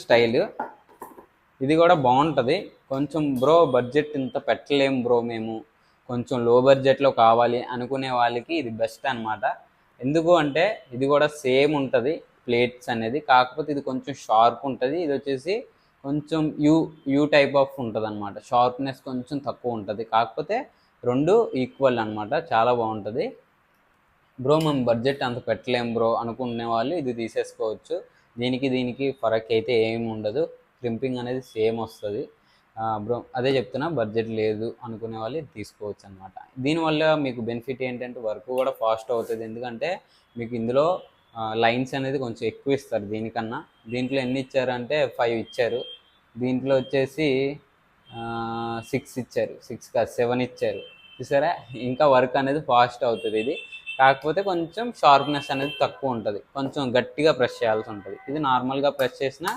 Style ఇది కూడా బాగుంటుంది. కొంచెం బ్రో బడ్జెట్ ఇంత పెట్టలేం బ్రో మేము, కొంచెం లో బడ్జెట్లో కావాలి అనుకునే వాళ్ళకి ఇది బెస్ట్ అనమాట. ఎందుకు అంటే ఇది కూడా సేమ్ ఉంటుంది ప్లేట్స్ అనేది, కాకపోతే ఇది కొంచెం షార్ప్ ఉంటుంది. ఇది వచ్చేసి కొంచెం యూ టైప్ ఆఫ్ ఉంటుంది అనమాట, షార్ప్నెస్ కొంచెం తక్కువ ఉంటుంది. కాకపోతే రెండు ఈక్వల్ అనమాట, చాలా బాగుంటుంది. బ్రో మేము బడ్జెట్ అంత పెట్టలేం బ్రో అనుకునే వాళ్ళు ఇది తీసేసుకోవచ్చు. దీనికి ఫరక్ అయితే ఏమి ఉండదు, క్రింపింగ్ అనేది సేమ్ వస్తుంది. బ్రో అదే చెప్తున్నా, బడ్జెట్ లేదు అనుకునే వాళ్ళు ఇది తీసుకోవచ్చు అనమాట. దీనివల్ల మీకు బెనిఫిట్ ఏంటంటే వర్క్ కూడా ఫాస్ట్ అవుతుంది. ఎందుకంటే మీకు ఇందులో లైన్స్ అనేది కొంచెం ఎక్కువ ఇస్తారు దీనికన్నా. దీంట్లో ఎన్ని ఇచ్చారంటే 5 ఇచ్చారు, దీంట్లో వచ్చేసి 6 ఇచ్చారు, 6 కాదు 7 ఇచ్చారు. చూసారా, ఇంకా వర్క్ అనేది ఫాస్ట్ అవుతుంది ఇది. కాకపోతే కొంచెం షార్ప్నెస్ అనేది తక్కువ ఉంటుంది, కొంచెం గట్టిగా ప్రెస్ చేయాల్సి ఉంటుంది. ఇది నార్మల్గా ప్రెస్ చేసినా